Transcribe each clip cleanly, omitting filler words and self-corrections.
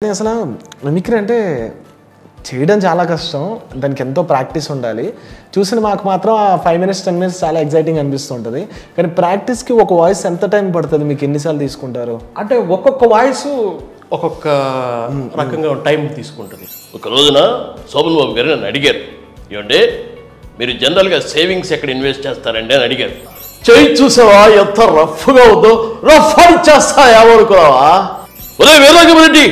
అసలు మిమిక్రీ అంటే చేయడం చాలా కష్టం. దానికి ఎంతో ప్రాక్టీస్ ఉండాలి. చూసిన మాకు మాత్రం ఆ 5 minutes 10 minutes చాలా ఎగ్జైటింగ్ అనిపిస్తుంటుంది. కానీ ప్రాక్టీస్కి ఒక వాయిస్ ఎంత టైం పడుతుంది? మీకు ఎన్నిసార్లు తీసుకుంటారు? అంటే ఒక్కొక్క వాయిస్ ఒక్కొక్క రకంగా టైం తీసుకుంటుంది. ఒక రోజున శోభన్ బాబు గారు నన్ను అడిగారు, ఏమంటే మీరు జనరల్గా సేవింగ్స్ ఎక్కడ ఇన్వెస్ట్ చేస్తారండి అని అడిగారు. చేయి చూసావా ఎంత రఫ్గా ఉందో, రఫ్ అని చేస్తా ఏమనుకున్నావా? ఉదయం వీరరాఘవరెడ్డి,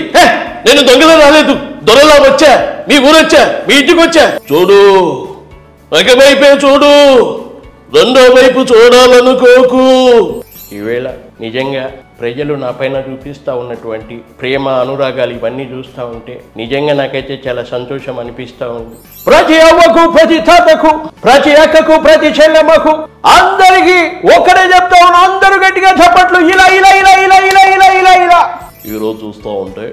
నేను దొంగలా రాలేదు, దొరలా వచ్చా, మీ ఊరొచ్చా, మీ ఇంటికి వచ్చా, చూడు ఒకవైపే చూడు, రెండో వైపు చూడాలనుకోకు. ఈవేళ నిజంగా ప్రజలు నా పైన చూపిస్తూ ఉన్నటువంటి ప్రేమ అనురాగాలు ఇవన్నీ చూస్తూ ఉంటే నిజంగా నాకైతే చాలా సంతోషం అనిపిస్తూ ఉంది. ప్రతి అవ్వకు, ప్రతి తాతకు, ప్రతి అక్కకు, ప్రతి చెల్లెమ్మకు అందరికీ ఒక్కడే చెప్తా ఉన్నా, అందరూ గట్టిగా చప్పట్లు ఇలా ఇలా ఇలా ఇలా ఇలా ఇలా ఇలా ఇలా. ఈరోజు చూస్తూ ఉంటే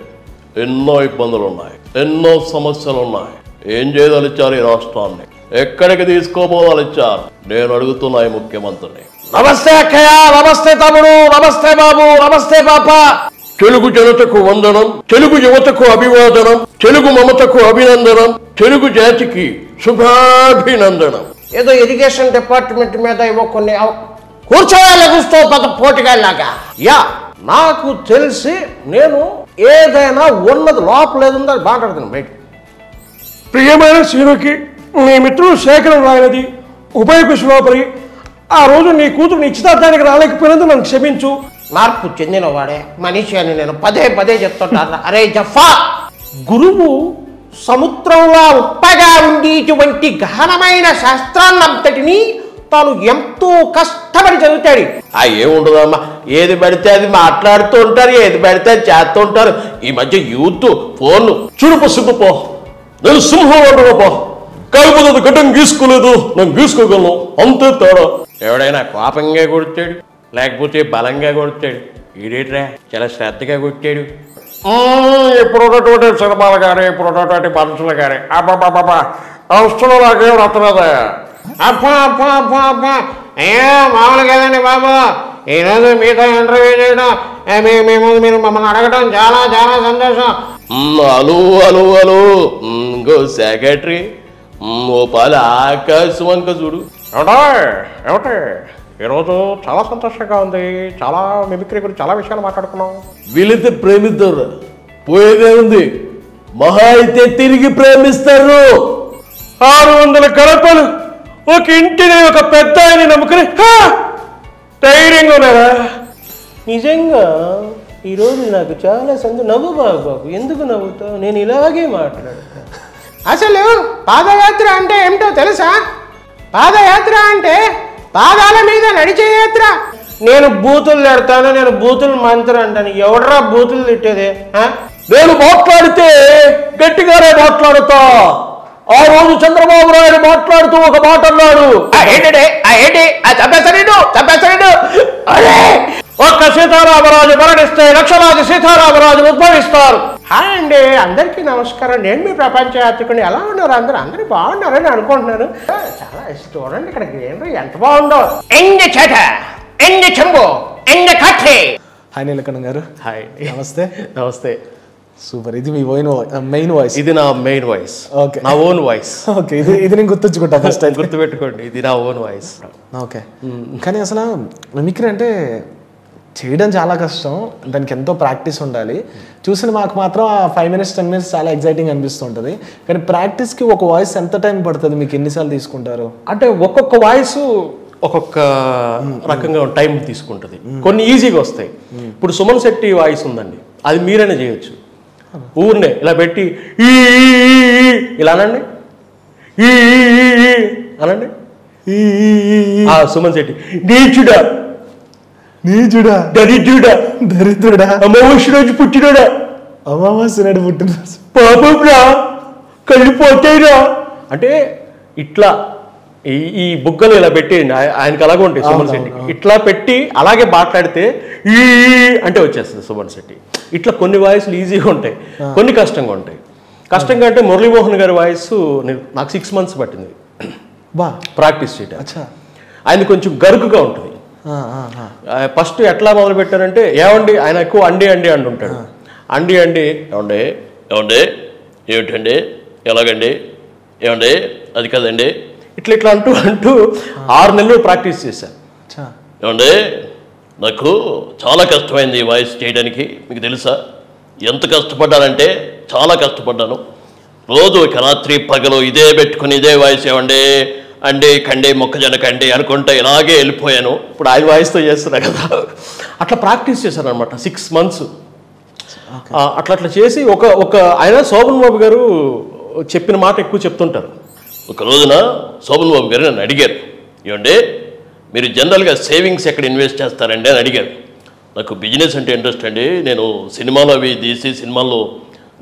ఎన్నో ఇబ్బందులు ఉన్నాయి, ఎన్నో సమస్యలు ఉన్నాయి. ఏం చేయదలిచ్చారు ఈ రాష్ట్రాన్ని? ఎక్కడికి తీసుకోపోదలిచ్చారు? నేను అడుగుతున్నా ఈ ముఖ్యమంత్రిని. నమస్తే అక్కయ్య, నమస్తే తమ్ముడు, నమస్తే బాబు, నమస్తే పాప. తెలుగు జనతకు వందనం, తెలుగు యువతకు అభివాదనం, తెలుగు మమతకు అభినందనం, తెలుగు జాతికి శుభాభినందనం. ఏదో ఇరిగేషన్ డిపార్ట్మెంట్ మీద ఏవో కొన్ని కూర్చోవాలి కూర్చో పెద్ద పోటీగాళ్ళలాగా. యా, నాకు తెలిసి నేను ఏదైనా ఉన్నది లోపల ఏదుందో అది మాట్లాడుతున్నాను బయట. ప్రియమైన శ్రీనుకి నీ మిత్రుడు శేఖరం రాయనది ఉభయ కుశలోపరి. ఆ రోజు నీ కూతురు నిశ్చితార్థానికి రాలేకపోయినందుకు నన్ను క్షమించు. మార్పు చెందిన వాడే మనిషి అని నేను పదే పదే చెప్తుంటాను. అరే జఫా, గురువు సముద్రంలో ఉప్పగా ఉండి ఇటువంటి గహనమైన శాస్త్రాన్నంతటినీ తాను ఎంతో కష్టపడి చదువుతాడు. ఏముండదమ్మా, ఏది పడితే అది మాట్లాడుతూ ఉంటారు, ఏది పడితే అది చేస్తూ ఉంటారు. ఈ మధ్య యూత్ ఫోన్ చుడుపు సిగ్గుపో, నేను సింహం అంటున్నాపో, కాకపోతే గడ్డం గీసుకోలేదు, నేను గీసుకోగలను, అంతే తేడా. ఎవడైనా కోపంగా కొడతాడు, లేకపోతే బలంగా కొడతాడు. ఈడేట్రా చాలా శ్రద్ధగా కొట్టాడు. ఇప్పుడు ఉన్నటువంటి సినిమాలు కానీ ఇప్పుడు ఉన్నటువంటి మనుషులు కానీ అబ్బాబాబా అవసరం నాకేం అర్థమేదా? అబ్బా అబ్బా అబ్బా అబ్బా, అయ్యో మామూలు కదండి బాబు, ఈరోజు మీతో ఇంటర్వ్యూ చేయడం, మీరు మమ్మల్ని అడగడం చాలా చాలా సంతోషం. అలు అలు అలు ఇంకో సెక్రటరీ ఓ పాలు ఆకాశం వంక చూడు. ఏమిటి ఈరోజు చాలా సంతోషంగా ఉంది. చాలా మిమిక్రీ గురించి చాలా విషయాలు మాట్లాడుకున్నాం. వీళ్ళైతే ప్రేమిస్తారు, పోయేదే ఉంది, మహా అయితే తిరిగి ప్రేమిస్తారు. 600 కడపలు ఒక ఇంటిని ఒక పెద్ద ఆయన నమ్ముకుని ధైర్యంగా ఉన్నారా? నిజంగా ఈరోజు నాకు చాలా నవ్వు బాబు. ఎందుకు నవ్వుతావు? నేను ఇలాగే మాట్లాడతాను. అసలు పాదయాత్ర అంటే ఏమిటో తెలుసా? పాదయాత్ర అంటే పాదాల మీద నడిచే యాత్ర. నేను బూతులు తిడతాను, నేను బూతులు మంత్రి అంటాను. ఎవడరా బూతులు తిట్టేది? నేను మాట్లాడితే గట్టిగానే మాట్లాడుతా. ఆ రోజు చంద్రబాబు నాయుడు మాట్లాడుతూ ఒక మాట అన్నాడు, ఒక్క సీతారామరాజు మరణిస్తే లక్షలాది సీతారామరాజు ఉద్భవిస్తారు. హాయ్ అండి, అందరికీ నమస్కారం. నేను మీ ప్రపంచ యాత్రికుని. ఎలా ఉన్నారు అందరూ? అందరూ బాగున్నారని అనుకుంటున్నాను. చాలా చూడండి ఇక్కడ గ్రీనరీ ఎంత బాగుందో. ఎండ చెట, ఎండ చెంబు, ఎండ కట్టే. హాయ్ నీలకంఠం గారు. హాయ్ నమస్తే. నమస్తే. సూపర్. ఇది మీ మెయిన్ వాయిస్? ఇది నా మెయిన్ వాయిస్. ఓకే, నా ఓన్ వాయిస్. ఓకే, ఇది నేను గుర్తుంచుకుంటా ఫస్ట్ టైం. గుర్తుపెట్టుకోండి, ఇది నా ఓన్ వాయిస్. ఓకే. కానీ అసలు మిమిక్రీ అంటే చేయడం చాలా కష్టం. దానికి ఎంతో ప్రాక్టీస్ ఉండాలి. చూసిన మాకు మాత్రం ఆ 5 minutes 10 minutes చాలా ఎగ్జైటింగ్ అనిపిస్తుంటుంది. కానీ ప్రాక్టీస్కి ఒక వాయిస్ ఎంత టైం పడుతుంది? మీకు ఎన్నిసార్లు తీసుకుంటారు? అంటే ఒక్కొక్క వాయిస్ ఒక్కొక్క రకంగా టైం తీసుకుంటుంది. కొన్ని ఈజీగా వస్తాయి. ఇప్పుడు సుమన్ శెట్టి వాయిస్ ఉందండి, అది మీరైనా చేయొచ్చు. ఊరినే ఇలా పెట్టి ఇలా అనండి, అనండి. సుమన్ శెట్టి నీచుడా, నీచుడా, దరిద్రుడా, దరిద్రుడా, అమావాస్య రోజు పుట్టినడా, అమావాస్య నాడు పుట్టినరోజు, పాపంరా, కళ్ళు పోతాయిరా అంటే ఇట్లా ఈ బుగ్గలు ఇలా పెట్టేయండి. ఆయనకి అలాగే ఉంటాయి సుమన్ శెట్టికి. ఇట్లా పెట్టి అలాగే మాట్లాడితే ఈ అంటే వచ్చేస్తుంది సుమన్ శెట్టి. ఇట్లా కొన్ని వాయిస్లు ఈజీగా ఉంటాయి, కొన్ని కష్టంగా ఉంటాయి. కష్టంగా అంటే మురళీమోహన్ గారి వాయిస్ నాకు 6 months పట్టింది ప్రాక్టీస్ చేయడం. ఆయన కొంచెం గరుకుగా ఉంటుంది. ఫస్ట్ ఎట్లా మొదలు పెట్టారంటే, ఏమండి ఆయన ఎక్కువ అండి అండి అంటుంటాడు. అండి ఏమండి ఏమండి ఏమిటండి ఎలాగండి ఏమండి అది కదండి ఇట్లా అంటూ 6 నెలలు ప్రాక్టీస్ చేశాను. ఏమండి నాకు చాలా కష్టమైంది ఈ వాయిస్ చేయడానికి. మీకు తెలుసా ఎంత కష్టపడ్డానంటే చాలా కష్టపడ్డాను. రోజు రాత్రి పగలు ఇదే పెట్టుకుని ఇదే వాయిస్ ఏమండి అండి కండి మొక్కజొన్న కండి అనుకుంటా ఇలాగే వెళ్ళిపోయాను. ఇప్పుడు ఆయన వాయిస్తో చేస్తున్నా కదా. అట్లా ప్రాక్టీస్ చేశాను అనమాట 6 months. అట్లా చేసి ఒక ఆయన శోభన్ బాబు గారు చెప్పిన మాట ఎక్కువ చెప్తుంటారు. ఒక రోజున శోభన్ బాబు గారు నన్ను అడిగారు, ఏమండి మీరు జనరల్గా సేవింగ్స్ ఎక్కడ ఇన్వెస్ట్ చేస్తారండి అని అడిగారు. నాకు బిజినెస్ అంటే ఇంట్రెస్ట్ అండి, నేను సినిమాలో అవి తీసి సినిమాల్లో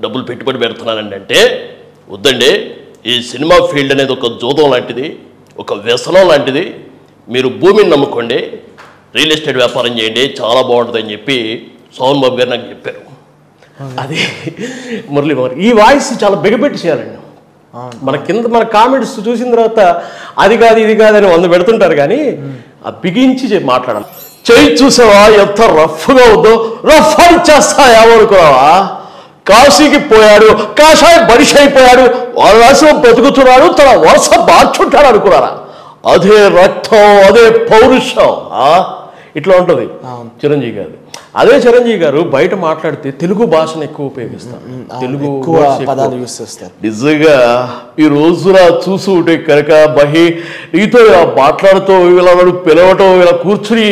డబ్బులు పెట్టుబడి పెడుతున్నానండి అంటే, వద్దండి ఈ సినిమా ఫీల్డ్ అనేది ఒక జూదం లాంటిది, ఒక వ్యసనం లాంటిది, మీరు భూమిని నమ్ముకోండి, రియల్ ఎస్టేట్ వ్యాపారం చేయండి చాలా బాగుంటుందని చెప్పి శోభన్ బాబు గారు నాకు చెప్పారు. అది మురళీ ఈ వాయిస్ చాలా బిగపెట్టి చేయాలండి. మన కామెంట్స్ చూసిన తర్వాత అది కాదు ఇది కాదని 100 పెడుతుంటారు, కానీ ఆ బిగించి మాట్లాడాలి. చెయ్యి చూసావా ఎంత రఫ్గా ఉందో, రఫ్ అని చేస్తా ఏమనుకున్నావా? కాశీకి పోయాడు, కాషాయ బడిష్ అయిపోయాడు, వరసం బ్రతుకుతున్నాడు, తన వరుస మార్చుంటాడు అనుకున్నారా? అదే రక్తం, అదే పౌరుషం. ఇట్లా ఉంటుంది చిరంజీవి గారు. అదే చిరంజీవి గారు బయట మాట్లాడితే తెలుగు భాషను ఎక్కువ ఉపయోగిస్తారు, తెలుగు పదాలు యూస్ చేస్తారు. నిజంగా ఈ రోజున చూసుకుంటే కనుక నీతో ఇలా మాట్లాడుతూ ఇలా పిలవటం, ఇలా కూర్చుని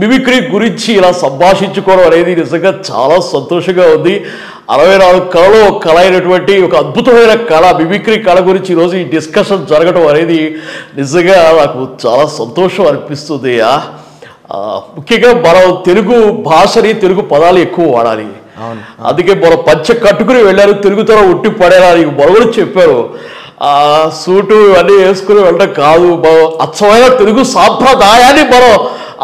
మిమిక్రీ గురించి ఇలా సంభాషించుకోవడం అనేది నిజంగా చాలా సంతోషంగా ఉంది. 64 కళలో కళ అయినటువంటి ఒక అద్భుతమైన కళ, మిమిక్రీ కళ గురించి ఈరోజు ఈ డిస్కషన్ జరగడం అనేది నిజంగా నాకు చాలా సంతోషం అనిపిస్తుంది. ముఖ్యంగా మనం తెలుగు భాషని తెలుగు పదాలు ఎక్కువ వాడాలి. అందుకే మనం పంచె కట్టుకుని వెళ్ళారు, తెలుగుతనం ఉట్టి పడేలా నీకు మరొకరు చెప్పారు. సూటు అన్నీ వేసుకుని వెళ్ళడం కాదు, అచ్చమైన తెలుగు సాంప్రదాయాన్ని మనం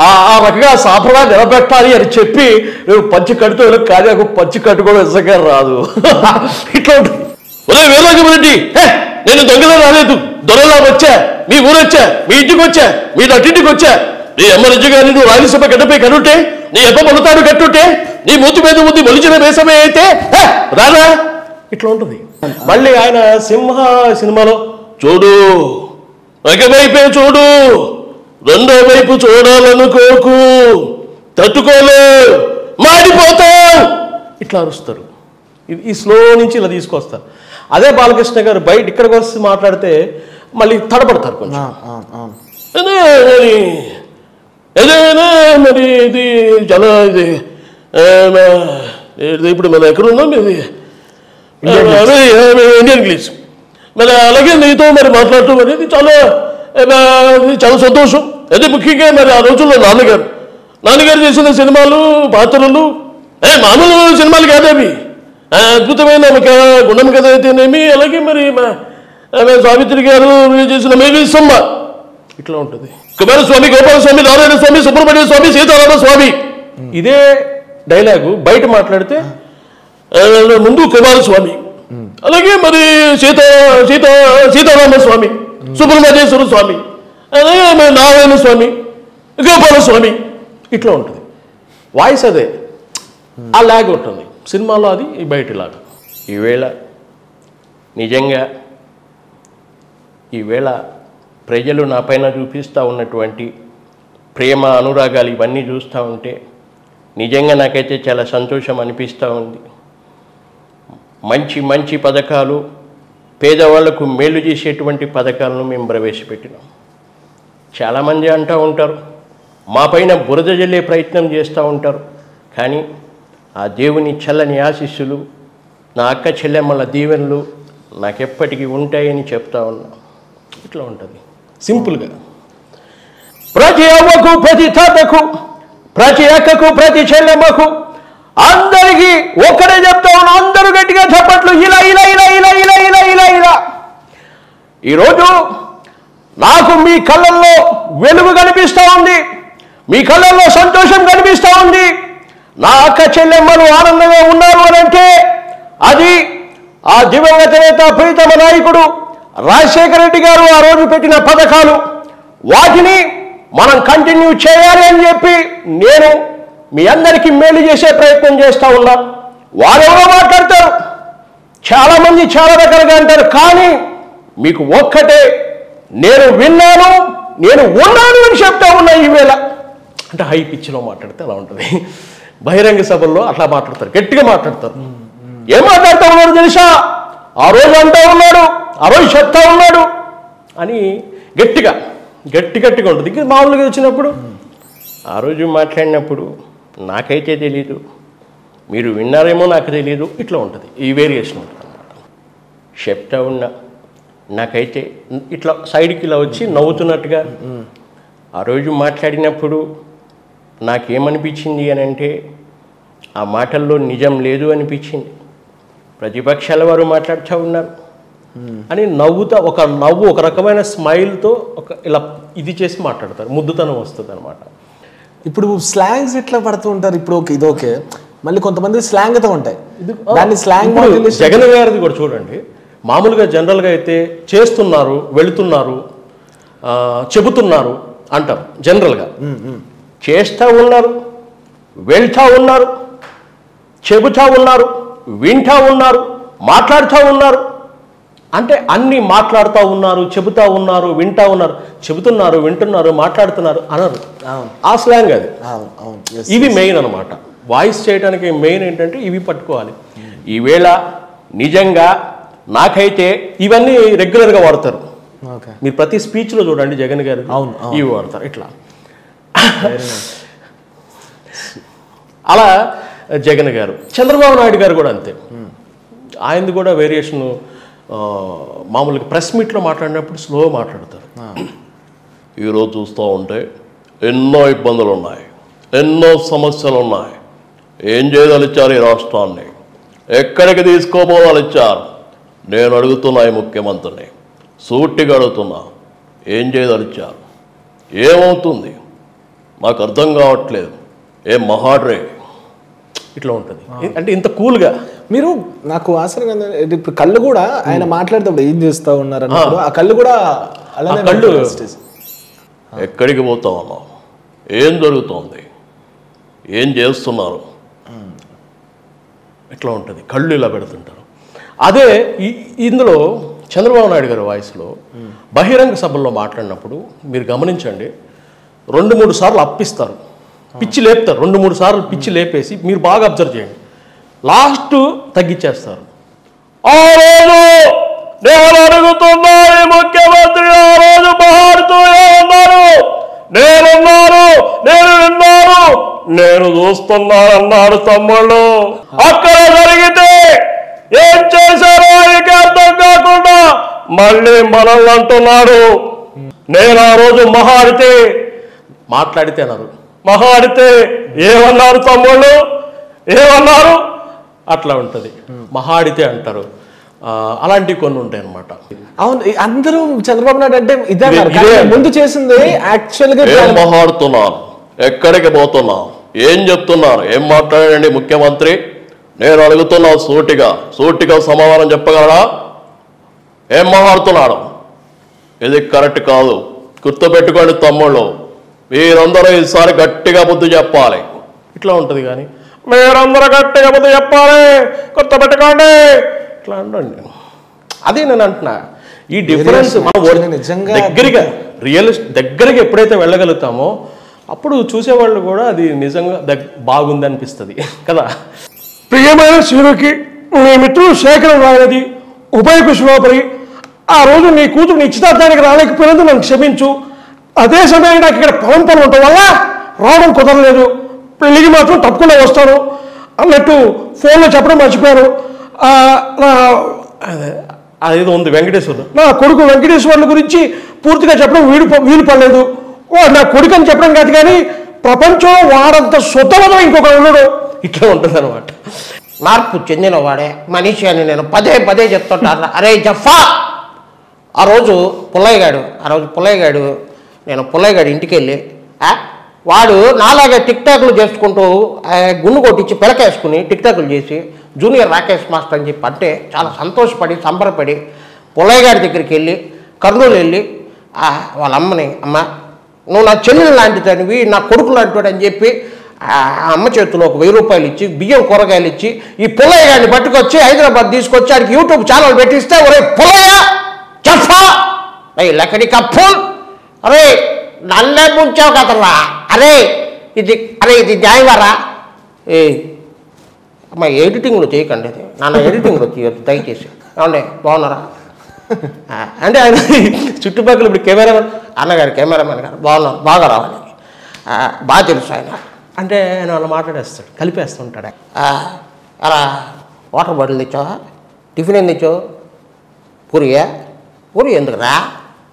ఆ రకంగా సాంప్రదాయం నిలబెట్టాలి అని చెప్పి నేను పంచి కట్టుతూ వెళ్ళాను. కానీ నాకు పంచి కట్టుకోవడం నిజంగా రాదు. ఇట్లా ఉంటుంది. వీరరాఘవరెడ్డి, నేను దొంగలా రాలేదు, దొరలా వచ్చా, మీ ఊరు వచ్చా, మీ ఇంటికి వచ్చా, మీ నటింటికి వచ్చా. నీ అమ్మ నిజంగా నువ్వు రాయలసీమ గడ్డపై కనుంటే, నీ అబ్బ మొలతాడు కట్టుంటే, నీ మూతి మీద ఉంది మొలిచిన వేసమే అయితే రారా. ఇట్లా ఉంటుంది. మళ్ళీ ఆయన సింహ సినిమాలో చూడు ఒకవైపే చూడు, రెండో వైపు చూడాలనుకోకు, తట్టుకోలే మాడిపోతావు, ఇట్లా అరుస్తారు. ఈ స్లో నుంచి ఇలా తీసుకొస్తారు. అదే బాలకృష్ణ గారు బయట ఇక్కడికి వస్తే మాట్లాడితే మళ్ళీ తడబడతారు కొంచెం. మరి ఇది చాలా ఇది ఇప్పుడు మన ఎక్కడ ఉన్నాం, ఇది ఇండియన్ గ్లీస్. మరి అలాగే నీతో మరి మాట్లాడటం అనేది చాలా చాలా సంతోషం. అదే ముఖ్యంగా మరి ఆ రోజుల్లో నాన్నగారు చేసిన సినిమాలు పాత్రలు మామూలు సినిమాలు కాదేవి, అద్భుతమైన ఒక గుణం కథ అయితేనేమి, అలాగే మరి సావిత్రి గారు చేసిన మేఘసమ్మ ఇట్లా ఉంటుంది. కుమారస్వామి, గోపాలస్వామి, నారాయణ స్వామి, సుబ్రహ్మణ్య స్వామి, సీతారామ స్వామి, ఇదే డైలాగు బయట మాట్లాడితే ముందు కుమారస్వామి, అలాగే మరి సీతారామ స్వామి, సుబ్రహ్మణ్యేశ్వర స్వామి, అలాగే మరి నారాయణ స్వామి, గోపాలస్వామి, ఇట్లా ఉంటుంది. వాయిస్ అదే, ఆ లాగ్ ఉంటుంది సినిమాలో, అది బయట లాగా. ఈవేళ ప్రజలు నా పైన చూపిస్తూ ఉన్నటువంటి ప్రేమ అనురాగాలు ఇవన్నీ చూస్తూ ఉంటే నిజంగా నాకైతే చాలా సంతోషం అనిపిస్తూ ఉంది. మంచి మంచి పథకాలు, పేదవాళ్లకు మేలు చేసేటువంటి పథకాలను మేము ప్రవేశపెట్టినాం. చాలామంది అంటూ ఉంటారు, మా పైన బురద జల్లే ప్రయత్నం చేస్తూ ఉంటారు. కానీ ఆ దేవుని చల్లని ఆశీస్సులు, నా అక్క చెల్లెమ్మల దీవెనలు నాకెప్పటికీ ఉంటాయని చెప్తా ఉన్నా. ఇట్లా ఉంటుంది సింపుల్గా. ప్రతి అవ్వకు, ప్రతి తాతకు, ప్రతి అక్కకు, ప్రతి చెల్లెమ్మకు అందరికీ ఒక్కడే చెప్తా ఉన్నా. అందరూ గట్టిగా చెప్పట్లు. ఇలా ఇలా ఇలా ఇలా ఇలా ఇలా ఇలా ఇలా ఈరోజు నాకు మీ కళ్ళల్లో వెలుగు కనిపిస్తూ ఉంది, మీ కళ్ళల్లో సంతోషం కనిపిస్తూ ఉంది. నా అక్క చెల్లెమ్మలు ఆనందంగా ఉన్నారు అని అంటే అది ఆ దివంగత నేత ప్రీతమ నాయకుడు రాజశేఖర రెడ్డి గారు ఆ రోజు పెట్టిన పథకాలు, వాటిని మనం కంటిన్యూ చేయాలి అని చెప్పి నేను మీ అందరికీ మేలు చేసే ప్రయత్నం చేస్తూ ఉన్నా. వారెవరో మాట్లాడతారు, చాలామంది చాలా రకాలుగా అంటారు. కానీ మీకు ఒక్కటే, నేను విన్నాను, నేను ఉన్నాను అని చెప్తా ఉన్నా ఈవేళ అంటే హై పిచ్లో మాట్లాడితే అలా ఉంటుంది. బహిరంగ సభల్లో అట్లా మాట్లాడతారు, గట్టిగా మాట్లాడతారు. ఏం మాట్లాడుతూ ఉన్నాడు తెలుసా, ఆ రోజు అంటూ ఉన్నాడు, ఆ రోజు చెప్తా ఉన్నాడు అని గట్టిగా ఉంటుంది. ఇంకా మామూలుగా వచ్చినప్పుడు ఆ రోజు మాట్లాడినప్పుడు నాకైతే తెలీదు, మీరు విన్నారేమో నాకు తెలీదు, ఇట్లా ఉంటుంది. ఈ వేరియేషన్ ఉంటుంది అన్నమాట. చెప్తా ఉన్నా నాకైతే ఇట్లా సైడ్కి ఇలా వచ్చి నవ్వుతున్నట్టుగా. ఆ రోజు మాట్లాడినప్పుడు నాకేమనిపించింది అని అంటే, ఆ మాటల్లో నిజం లేదు అనిపించింది. ప్రతిపక్షాల వారు మాట్లాడుతూ ఉన్నారు అని నవ్వుతా, ఒక రకమైన స్మైల్తో ఇలా ఇది చేసి మాట్లాడతారు, ముద్దుతనం వస్తుంది అనమాట. ఇప్పుడు స్లాంగ్స్ ఎట్లా పడుతూ ఉంటారు? ఇప్పుడు ఓకే, ఇది ఓకే, మళ్ళీ కొంతమంది స్లాంగ్తో ఉంటాయి. దాన్ని స్లాంగ్ జగన్ గారిది కూడా చూడండి. మామూలుగా జనరల్గా అయితే చేస్తున్నారు, వెళుతున్నారు, చెబుతున్నారు అంటారు జనరల్గా. చేస్తూ ఉన్నారు, వెళ్తూ ఉన్నారు, చెబుతూ ఉన్నారు, వింటూ ఉన్నారు, మాట్లాడుతూ ఉన్నారు అంటే అన్నీ మాట్లాడుతూ ఉన్నారు, చెబుతూ ఉన్నారు, వింటూ ఉన్నారు, చెబుతున్నారు, వింటున్నారు, మాట్లాడుతున్నారు అనరు. ఆ స్లాంగ్ అది. ఇవి మెయిన్ అనమాట. వాయిస్ చేయడానికి మెయిన్ ఏంటంటే ఇవి పట్టుకోవాలి. ఈవేళ నిజంగా నాకైతే ఇవన్నీ రెగ్యులర్గా వాడతారు. మీరు ప్రతి స్పీచ్లో చూడండి జగన్ గారు ఇవి వాడతారు ఇట్లా. అలా జగన్ గారు, చంద్రబాబు నాయుడు గారు కూడా అంతే. ఆయనది కూడా వేరియేషన్. మామూలుగా ప్రెస్ మీట్లో మాట్లాడినప్పుడు స్లో మాట్లాడతారు. ఈరోజు చూస్తూ ఉంటే ఎన్నో ఇబ్బందులు ఉన్నాయి, ఎన్నో సమస్యలు ఉన్నాయి. ఏం చేయదలిచ్చారు ఈ రాష్ట్రాన్ని, ఎక్కడికి తీసుకోపోదలిచ్చారు? నేను అడుగుతున్నా ఈ ముఖ్యమంత్రిని, సూటిగా అడుగుతున్నా, ఏం చేయదలిచ్చారు? ఏమవుతుంది నాకు అర్థం కావట్లేదు. ఏం మహాడ్రే ఇట్లా ఉంటుంది. అంటే ఇంత కూల్గా మీరు నాకు ఆశ్చర్యంగా ఇప్పుడు కళ్ళు కూడా ఆయన మాట్లాడేటప్పుడు ఏం చేస్తూ ఉన్నారు అన్నప్పుడు ఆ కళ్ళు కూడా అలానే కళ్ళు ఎక్కడికి పోతా ఉన్నాం, ఏం జరుగుతోంది, ఏం చేస్తున్నారు, ఇట్లా ఉంటుంది. కళ్ళు ఇలా పెడుతుంటారు. అదే ఇందులో చంద్రబాబు నాయుడు గారి వాయిస్లో బహిరంగ సభల్లో మాట్లాడినప్పుడు మీరు గమనించండి, 2-3 సార్లు అప్పిస్తారు, పిచ్చి లేపుతారు. 2-3 సార్లు పిచ్చి లేపేసి మీరు బాగా అబ్జర్వ్ చేయండి, లాస్ట్ తగ్గించేస్తారు. ఆ రోజు నేను అడుగుతున్నా ఈ ముఖ్యమంత్రి, ఆ రోజు మహాడుతూ ఏమన్నారు, నేనున్నాను, నేను విన్నాను, నేను చూస్తున్నానన్నాడు తమ్ముళ్ళు. అక్కడ జరిగితే ఏం చేశారో ఆయనకి అర్థం కాకుండా మళ్ళీ మనల్ని అంటున్నాడు. నేను ఆ రోజు మాట్లాడితే అన్నారు, మహాడితే ఏమన్నారు తమ్ముళ్ళు, ఏమన్నారు, అట్లా ఉంటుంది. మహాడితే అంటారు. అలాంటివి కొన్ని ఉంటాయి అన్నమాట. అవును, అందరూ చంద్రబాబు నాయుడు అంటే ఇదే ముందు చేసింది. యాక్చువల్గా ఏం మాట్లాడుతున్నారు, ఎక్కడికి పోతున్నారు, ఏం చెప్తున్నారు, ఏం మాట్లాడండి ముఖ్యమంత్రి? నేను అడుగుతున్నా సూటిగా సమాధానం చెప్పగలరా? ఏం మాట్లాడుతున్నాడు? ఇది కరెక్ట్ కాదు. గుర్తుపెట్టుకోండి తమ్ముళ్ళు, మీరందరూ ఈసారి గట్టిగా బుద్ధి చెప్పాలి. ఇట్లా ఉంటుంది. కానీ మీరందరూ గట్టిగా బుద్ధి చెప్పాలి, గుర్తుపెట్టుకోండి ఇట్లా అండి. అదే నేను అంటున్నా, ఈ డిఫరెన్స్ మనం నిజంగా దగ్గరికి ఎప్పుడైతే వెళ్ళగలుగుతామో అప్పుడు చూసేవాళ్ళు కూడా అది నిజంగా బాగుంది అనిపిస్తుంది కదా. ప్రియమైన శివుడికి నీ మిత్రుడు శేఖరం రాయనది ఉభయ కుశలోపరి. ఆ రోజు నీ కూతురు నిశ్చితార్థానికి రాలేకపోయినందుకు నన్ను క్షమించు. అదే సమయానికి నాకు ఇక్కడ పొలం ఉండటం వల్ల రావడం కుదరలేదు. పెళ్ళికి మాత్రం తప్పకుండా వస్తాను అన్నట్టు ఫోన్లో చెప్పడం మర్చిపోయాను. అదేదో ఉంది వెంకటేశ్వర్లు, నా కొడుకు వెంకటేశ్వర్ల గురించి పూర్తిగా చెప్పడం వీలు పడలేదు. వాడు నా కొడుకు అని చెప్పడం కాదు, కానీ ప్రపంచంలో వాడంత సుతమతం ఇంకొక ఉండడు. ఇట్లా ఉంటుంది అనమాట. మార్పు చెందిన వాడే మనిషి అని నేను పదే చెప్తుంటాను. అరే జఫా, ఆ రోజు పుల్లయ్య గాడు నేను పుల్లయ్య గాడి ఇంటికి వెళ్ళి వాడు నాలాగే టిక్టాక్లు చేసుకుంటూ గుండు కొట్టించి పిలకేసుకుని టిక్టాక్లు చేసి జూనియర్ రాకేష్ మాస్టర్ అని చెప్పి అంటే చాలా సంతోషపడి సంబరపడి పుల్లయ్య గారి దగ్గరికి వెళ్ళి కర్నూలు వెళ్ళి వాళ్ళ అమ్మని, అమ్మ నువ్వు నా చెల్లెలు లాంటిదానివి, నా కొడుకు లాంటివాడు అని చెప్పి ఆ అమ్మ చేతిలో ఒక 1000 రూపాయలు ఇచ్చి బియ్యం కూరగాయలు ఇచ్చి ఈ పుల్లయ్య గారిని పట్టుకొచ్చి హైదరాబాద్ తీసుకొచ్చి ఆడికి యూట్యూబ్ ఛానల్ పెట్టిస్తే ఒరే పుల్లయ్య చెప్పా లక్కడి కప్పుల్ అరే నన్నే ముంచావు కదరా అరే ఇది న్యాయవారా అమ్మ ఎడిటింగ్లో చేయకండి అది నాన్న ఎడిటింగ్లో చేయొద్దు దయచేసి ఏమండి బాగున్నారా అంటే ఆయన చుట్టుపక్కల ఇప్పుడు కెమెరామెన్ అన్నగారు కెమెరామెన్ గారు బాగున్నారు బాగా రావాలి బాగా తెలుసు ఆయన అంటే ఆయన వాళ్ళు మాట్లాడేస్తాడు కలిపేస్తుంటాడు అలా వాటర్ బాటిల్ తెచ్చావా టిఫిన్ ఏం తెచ్చావు పూరియా పూరి ఎందుకురా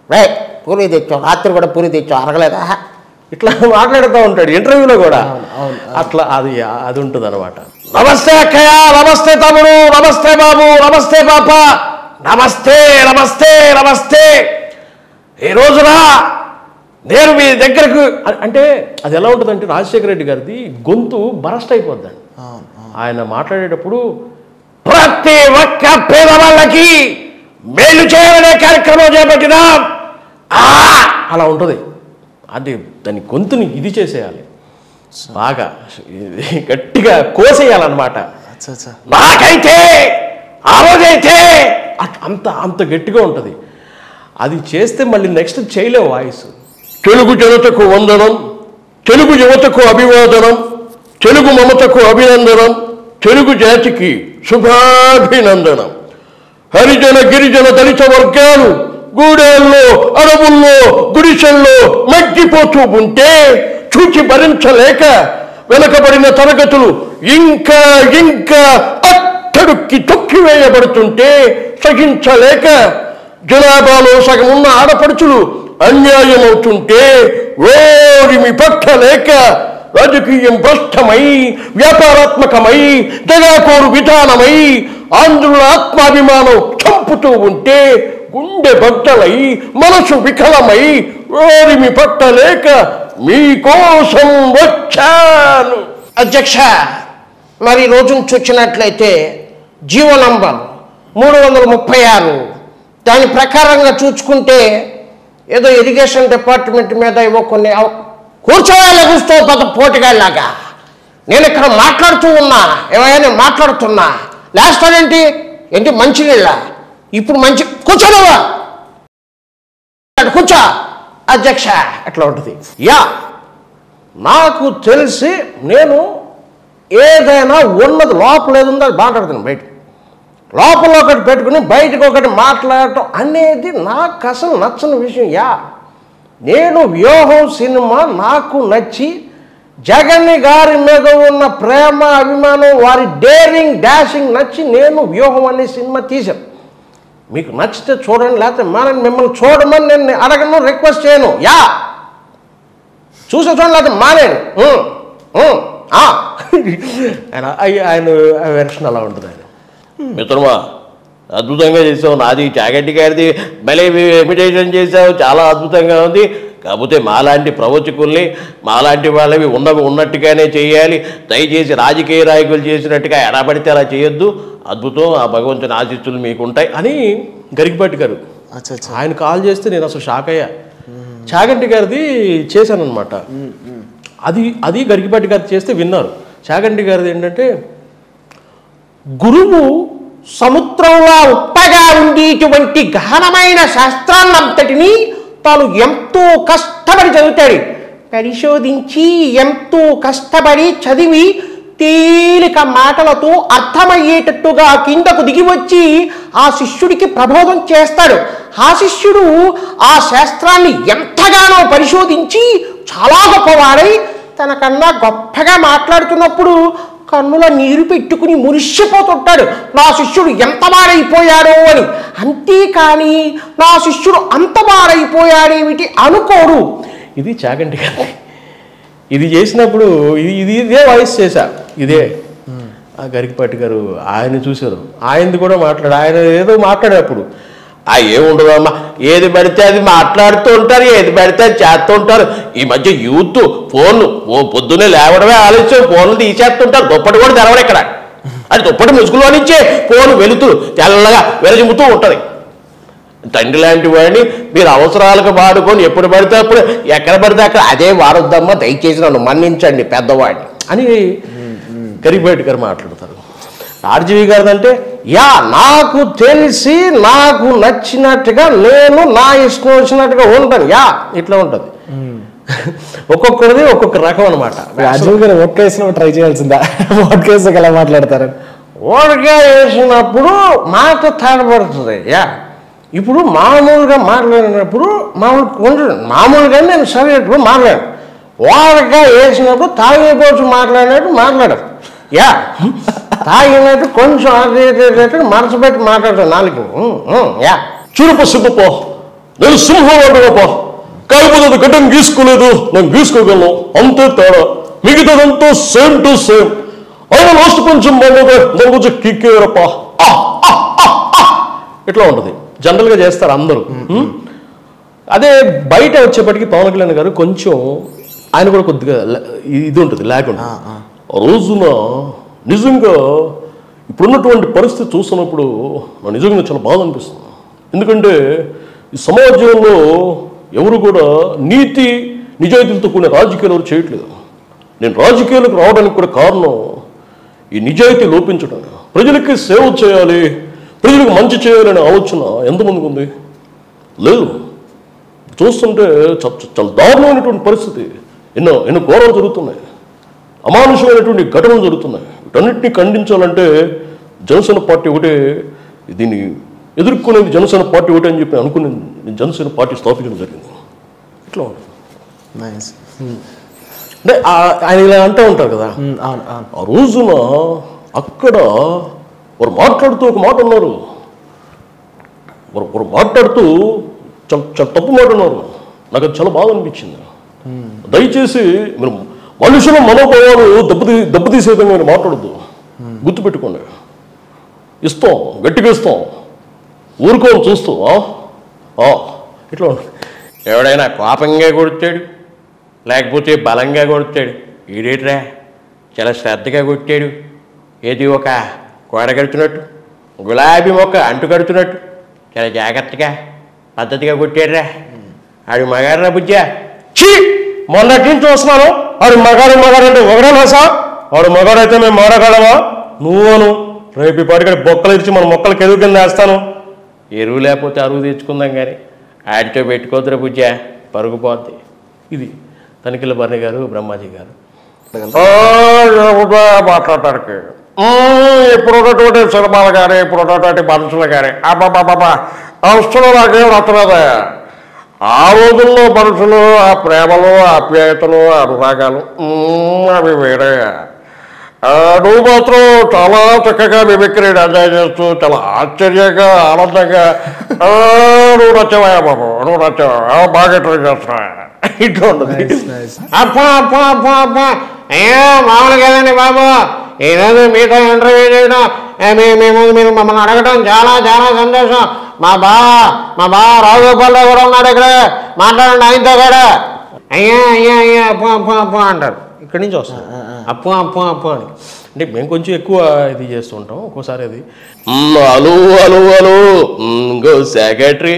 రే పూరి తెచ్చావు రాత్రి కూడా పూరి తెచ్చావు అరగలేదా ఇట్లా మాట్లాడుతూ ఉంటాడు ఇంటర్వ్యూలో కూడా అట్లా అది ఉంటుంది అనమాట నమస్తే అక్కయ్య నమస్తే తమ్ముడు నమస్తే బాబు నమస్తే పాప నమస్తే నమస్తే నమస్తే ఈ రోజున నేను మీ దగ్గరకు అంటే అది ఎలా ఉంటుందంటే రాజశేఖర రెడ్డి గారిది గొంతు బరస్ట్ అయిపోద్దండి ఆయన మాట్లాడేటప్పుడు ప్రతి ఒక్క పేదవాళ్ళకి మేలు చేయాలనే కార్యక్రమం చేపట్టినా అలా ఉంటుంది అది దాని గొంతుని ఇది చేసేయాలి బాగా గట్టిగా కోసేయాలన్నమాట నాకైతే ఆ రోజైతే అంత గట్టిగా ఉంటుంది అది చేస్తే మళ్ళీ నెక్స్ట్ చేయలేవు వాయిస్ తెలుగు జనతకు వందనం తెలుగు యువతకు అభివాదనం తెలుగు మమతకు అభినందనం తెలుగు జాతికి శుభాభినందనం హరిజన గిరిజన దళిత వర్గాలు గూడెల్లో అడవుల్లో గుడిసెల్లో మగ్గిపోతూ ఉంటే చూచి భరించలేక వెనకబడిన తరగతులు ఇంకా ఇంకా అట్టడుక్కి తొక్కివేయబడుతుంటే సహించలేక జనాభాలో సగం ఉన్న ఆడపడుచులు అన్యాయం అవుతుంటే ఓరిమి పట్టలేక రాజకీయం భ్రష్టమై వ్యాపారాత్మకమై దగాకోరు విధానమై ఆంధ్రుల ఆత్మాభిమానం చంపుతూ ఉంటే గుండె బట్టలై మనసు వికలమై ఓరిమి పట్టలేక మీకోసం వచ్చాను. అధ్యక్ష మరి రోజును చూసినట్లయితే జీవో నంబర్ 336 దాని ప్రకారంగా చూసుకుంటే ఏదో ఇరిగేషన్ డిపార్ట్మెంట్ మీద ఏవో కొన్ని కూర్చోవాలి కూర్చో పెద్ద పోటీగాళ్ళలాగా నేను ఇక్కడ మాట్లాడుతూ ఉన్నా ఏమైనా మాట్లాడుతున్నా లేస్తాడేంటి ఏంటి మంచినీళ్ళ ఇప్పుడు మంచి కూర్చోలేవా కూర్చో అధ్యక్ష ఎట్లా ఉంటుంది నాకు తెలిసి నేను ఏదైనా ఉన్నది లోపల ఏది ఉందో అది మాట్లాడుతున్నాను బయట లోపల ఒకటి పెట్టుకుని బయటకు ఒకటి మాట్లాడటం అనేది నాకు అసలు నచ్చని విషయం నేను వ్యూహం సినిమా నాకు నచ్చి జగన్ గారి మీద ఉన్న ప్రేమ అభిమానం వారి డేరింగ్ డాషింగ్ నచ్చి నేను వ్యూహం అనే సినిమా తీశాను. మీకు నచ్చితే చూడండి లేకపోతే మానండి మిమ్మల్ని చూడమని నేను అడగను రిక్వెస్ట్ చేయను చూసే చూడండి లేకపోతే మానేను ఆయన వెర్షన్ అలా ఉంటుంది. ఆయన మిత్రమా అద్భుతంగా చేసావు నాది చాగంటి గారిది భలే ఇమిటేషన్ చేసావు చాలా అద్భుతంగా ఉంది. కాకపోతే మాలాంటి ప్రవచకుల్ని మాలాంటి వాళ్ళవి ఉన్నట్టుగానే చేయాలి. దయచేసి రాజకీయ నాయకులు చేసినట్టుగా ఎలా పడితే అలా చేయొద్దు. అద్భుతం ఆ భగవంతుని ఆశీస్సులు మీకుంటాయి అని గరికపాటి గారు ఆయన కాల్ చేస్తే నేను అసలు షాక్ అయ్యా. చాగంటి గారిది చేశాను అనమాట. అది గరికపాటి గారు చేస్తే విన్నారు. చాగంటి గారిది ఏంటంటే గురువు సముద్రంలో ఉప్పగా ఉండేటువంటి గహనమైన శాస్త్రాన్నంతటినీ తాను ఎంతో కష్టపడి చదువుతాడు. పరిశోధించి ఎంతో కష్టపడి చదివి తేలిక మాటలతో అర్థమయ్యేటట్టుగా కిందకు దిగి వచ్చి ఆ శిష్యుడికి ప్రబోధం చేస్తాడు. ఆ శిష్యుడు ఆ శాస్త్రాన్ని ఎంతగానో పరిశోధించి చాలా గొప్పవాడై తనకన్నా గొప్పగా మాట్లాడుతున్నప్పుడు కన్నుల నీరు పెట్టుకుని మురిసిపోతుంటాడు. నా శిష్యుడు ఎంత వాడైపోయాడో అని. అంతేకాని నా శిష్యుడు అంత వాడైపోయాడేమిటి అనుకోడు. ఇది చాగంటి గారి. ఇది చేసినప్పుడు ఇదే వాయిస్ చేశా. ఇదే ఆ గరికపాటి గారు ఆయన చూశారు. ఆయనది కూడా ఆయన ఏదో మాట్లాడేటప్పుడు ఏముండదమ్మా ఏది పడితే అది మాట్లాడుతూ ఉంటారు, ఏది పడితే అది చేస్తూ ఉంటారు. ఈ మధ్య యూత్ ఫోన్లు పొద్దున్నే లేవడమే ఆలస్యం ఫోన్లు తీసేస్తుంటారు. దుప్పటి కూడా తెరవడం ఇక్కడ అది దుప్పటి ముసుగులో నుంచే ఫోన్ వెళుతూ తెల్లగా వెలజిమ్ముతూ ఉంటుంది. తండ్రి లాంటి వాడిని మీరు అవసరాలకు వాడుకొని ఎప్పుడు పడితే అప్పుడు ఎక్కడ పడితే అక్కడ అదే వాడొద్దమ్మా దయచేసి నన్ను మన్నించండి పెద్దవాడిని అని కరిపేటి గారు మాట్లాడతారు. ఆర్జీవి గారిది అంటే నాకు తెలిసి నాకు నచ్చినట్టుగా నేను నా ఇష్టం వచ్చినట్టుగా ఉంటాను ఇట్లా ఉంటుంది. ఒక్కొక్కరిది ఒక్కొక్క రకం అనమాట. రాజీవ్ గారు ఓట్కా వేసినప్పుడు ట్రై చేయాల్సిందా? ఓట్కా వేసాక ఎలా మాట్లాడతారు? ఓట్కా వేసినప్పుడు మాట తేడపడుతుంది. ఇప్పుడు మామూలుగా మాట్లాడినప్పుడు మామూలుగా నేను సరైనప్పుడు మాట్లాడాను. ఓట్కా వేసినప్పుడు తాగేపోవచ్చు మాట్లాడినట్టు మాట్లాడారు. తాగినట్టు కొంచెం అటు మనసు పెట్టి మాట్లాడతాను నాలుగు. చూడపో సిద్ధపో, నేను సింహం అడుగపో, కాకపోతే గడ్డం గీసుకోలేదు, నేను గీసుకోగలను, అంతే తేడా, మిగతాదంతా సేమ్ టు సేమ్. అయినా లాస్ట్ కొంచెం బాగుంది, దాని కొంచెం కిక్కేరప్ప ఇట్లా ఉంటుంది. జనరల్గా చేస్తారు అందరూ. అదే బయట వచ్చేప్పటికి పవన్ కళ్యాణ్ గారు కొంచెం ఆయన కూడా కొద్దిగా ఇది ఉంటుంది, లేకుండా ఆ రోజున నిజంగా ఇప్పుడున్నటువంటి పరిస్థితి చూస్తున్నప్పుడు నాకు నిజంగా చాలా బాధ అనిపిస్తుంది. ఎందుకంటే ఈ సమాజంలో ఎవరు కూడా నీతి నిజాయితీలతో కూడిన రాజకీయాలు ఎవరు చేయట్లేదు. నేను రాజకీయాలకు రావడానికి కూడా కారణం ఈ నిజాయితీ లోపించడం. ప్రజలకి సేవ చేయాలి, ప్రజలకు మంచి చేయాలనే ఆలోచన ఎంతమందికి ఉంది? లేదు. చూస్తుంటే చాలా దారుణమైనటువంటి పరిస్థితి, ఎన్నో ఘోరాలు జరుగుతున్నాయి, అమానుషమైనటువంటి ఘటనలు జరుగుతున్నాయి. వీటన్నిటిని ఖండించాలంటే జనసేన పార్టీ ఒకటే, దీన్ని ఎదుర్కొనేది జనసేన పార్టీ ఒకటే అని చెప్పి అనుకుని నేను జనసేన పార్టీ స్థాపించడం జరిగింది. ఇట్లా అంటే ఆయన ఇలా అంటూ ఉంటారు కదా. ఆ రోజున అక్కడ వారు మాట్లాడుతూ ఒక మాట అన్నారు, వారు మాట్లాడుతూ చాలా తప్పు మాట అన్నారు. నాకు అది చాలా బాధ అనిపించింది. దయచేసి మీరు మనుషుల మనోభావాలు దెబ్బతీసే విధంగా మీరు మాట్లాడద్దు, గుర్తుపెట్టుకోండి. ఇస్తాం, గట్టిగా ఇస్తాం, ఊరుకోని చూస్తూ ఇట్లా ఎవడైనా కోపంగా కొడతాడు, లేకపోతే బలంగా కొడతాడు. ఈడేట్రా చాలా శ్రద్ధగా కొట్టాడు, ఏది ఒక కోడ కడుతున్నట్టు, గులాబీ మొక్క అంటు కడుతున్నట్టు చాలా జాగ్రత్తగా పద్ధతిగా కొట్టాడురా. ఆడు మగాడురా బుజ్జా. మొన్నటి నుంచి చూస్తున్నాను, ఆడు మగాడు అంటే ఒకడే లోసా? వాడు మగాడైతే మేము మాడగలమా? నువ్వును రేపు ఇప్పటికీ బొక్కలు ఇచ్చి మన మొక్కలకి ఎరువు కింద వేస్తాను. ఎరువు లేకపోతే అరువు తెచ్చుకుందాం కానీ ఆడితో పెట్టుకోద్దురా బుజ్జా, పరుగుపోద్ది. ఇది తనిఖీల భరణి గారు, బ్రహ్మాజీ గారు మాట్లాడటానికి ఇప్పుడు ఉన్నటువంటి సినిమాలు కానీ ఇప్పుడు ఉన్నటువంటి మనుషులు కానీ అబ్బాబాబా అవసరం నాకేం నచ్చలేదా? ఆ రోజుల్లో మనుషులు ఆ ప్రేమలు, ఆప్యాయతలు, అనురాగాలు అవి వేరే. నువ్వు మాత్రం చాలా చక్కగా మిమిక్రీని ఎంజాయ్ చేస్తూ చాలా ఆశ్చర్యంగా ఆనందంగా నువ్వు నచ్చావా బాబు, నువ్వు నచ్చావా, బాగా ట్రై చేస్తావా, ఇట్లా ఉండదు. అయ్యో మామూలు కదండి బాబు, ఈరోజు మీతో ఇంటర్వ్యూ చేయడం, మీరు మమ్మల్ని అడగడం చాలా చాలా సంతోషం. మా బా రావుగోపాలరావు కూడా ఉన్నాడు ఇక్కడ, మాట్లాడండి ఆయనతో కూడా. అయ్యా అప్పు అంటారు. ఇక్కడి నుంచి వస్తాను అప్పు అని. అంటే మేము కొంచెం ఎక్కువ ఇది చేస్తూ ఉంటాం ఒక్కోసారి. అది అలో ఇంకో సెక్రటరీ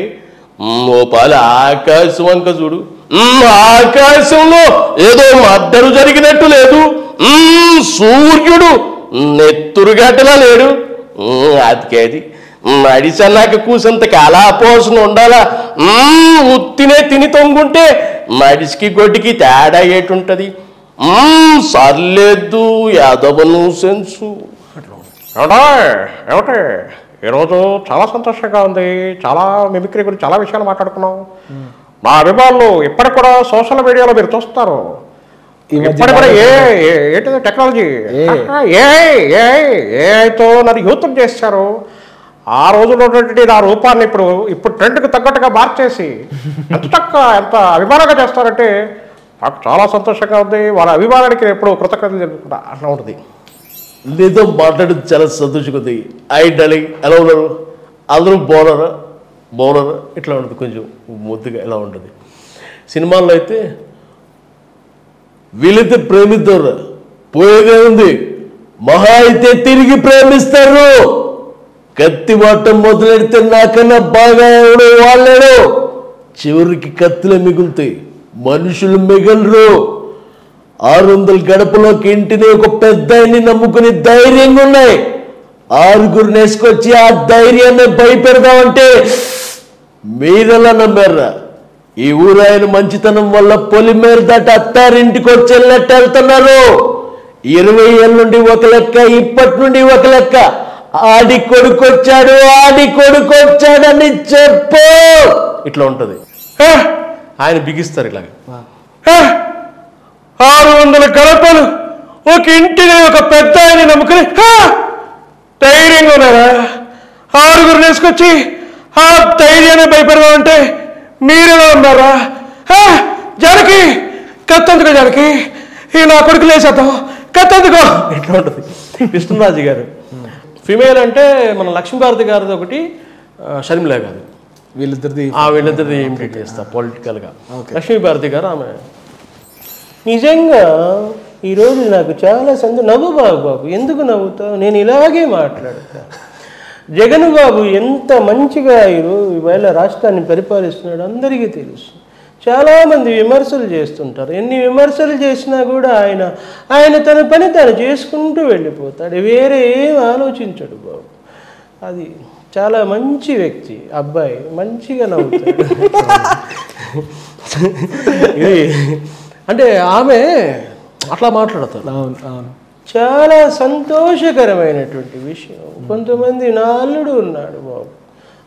ఓ పాలు ఆకాశం వంక చూడు, ఆకాశంలో ఏదో మద్దరు జరిగినట్టు లేదు, సూర్యుడు నెత్తురుగట్టలా లేడు, అతికేది మడిసన్నాక కూసంత కళాపోషణ ఉండాలా, ఉత్తినే తిని తొంగుంటే మడిసికి గొడ్డికి తేడా ఏటుంటది, సర్లేదు యాదవను సెన్సు. ఏమిటి ఈరోజు చాలా సంతోషంగా ఉంది, చాలా మిమిక్రీ గురించి చాలా విషయాలు మాట్లాడుకున్నాం. మా అభిమానులు ఇప్పటికి కూడా సోషల్ మీడియాలో మీరు చూస్తారు, ఇప్పటికి కూడా ఏంటిది టెక్నాలజీ ఏఐతో నన్ను యూతం చేశారు. ఆ రోజుల్లో ఉన్నటువంటి నా రూపాన్ని ఇప్పుడు ట్రెండ్కి తగ్గట్టుగా మార్చేసి ఎంత అభిమానంగా చేస్తారంటే నాకు చాలా సంతోషంగా ఉంది. వాళ్ళ అభిమానానికి ఎప్పుడు కృతజ్ఞతలు తెలుపుకుంటా, అట్లా ఉంటుంది. నీతో మాట్లాడి చాలా సంతోషంగా ఉంది. డార్లింగ్ ఎలా ఉన్నారు? అందరూ బాగున్నారా? ఇట్లా ఉంటుంది, కొంచెం ముద్దుగా ఎలా ఉంటుంది. సినిమాల్లో అయితే వీళ్ళైతే ప్రేమిస్తారు, పోయేదే ఉంది, మహా అయితే తిరిగి ప్రేమిస్తారు. కత్తి వాటం మొదలెడితే నాకన్నా బాగా ఎవడో వాళ్ళాడు, చివరికి కత్తులే మిగులుతాయి, మనుషులు మిగలరు. 600 గడపలోకి ఇంటిని ఒక పెద్దాన్ని నమ్ముకుని ధైర్యంగా ఉన్నాయి. 6గురు నేసుకొచ్చి ఆ ధైర్యాన్ని భయపెడదామంటే మీరెలా నమ్మారా? ఈ ఊరు ఆయన మంచితనం వల్ల పొలిమేర దాటి అత్తారింటికి వచ్చి వెళ్ళట్టు వెళ్తున్నారు. 20 ఏళ్ళ నుండి ఒక లెక్క, ఇప్పటి నుండి ఒక లెక్క. ఆడి కొడుకొచ్చాడని చెప్పు. ఇట్లా ఉంటది. ఆయన బిగిస్తారు ఇలాగ. 600 గడపలు ఒక ఇంటిని ఒక పెద్ద ఆయన నమ్ముకుని ధైర్యంగా ఉన్నారా? 6గురు నేసుకొచ్చి ఆ ధైర్యాన్ని భయపెడదామంటే మీరెలా ఉన్నారా? జనకి కత్తందుకో, జనకి ఈ నా కొడుకు లేసేద్దాం, కత్తందుకో. ఇట్లా ఉంటుంది. కృష్ణరాజు గారు ఫిమేల్ అంటే మన లక్ష్మీభారతి గారిది ఒకటి, షర్మిల గారు, వీళ్ళిద్దరిది ఇమిటేట్ చేస్తారు పొలిటికల్గా. లక్ష్మీభారతి గారు ఆమె నిజంగా ఈరోజు నాకు చాలా నవ్వు బాబు, ఎందుకు నవ్వుతావు? నేను ఇలాగే మాట్లాడతా. జగన్ బాబు ఎంత మంచిగా ఈవేళ రాష్ట్రాన్ని పరిపాలిస్తున్నాడు అందరికీ తెలుసు. చాలామంది విమర్శలు చేస్తుంటారు. ఎన్ని విమర్శలు చేసినా కూడా ఆయన తన పని తను చేసుకుంటూ వెళ్ళిపోతాడు. వేరే ఏం ఆలోచించడు బాబు. అది చాలా మంచి వ్యక్తి. అబ్బాయి మంచిగా నవ్వుతాడు. అంటే ఆమె అట్లా మాట్లాడతారు. చాలా సంతోషకరమైనటువంటి విషయం. కొంతమంది నా అల్లుడు ఉన్నాడు బాబు,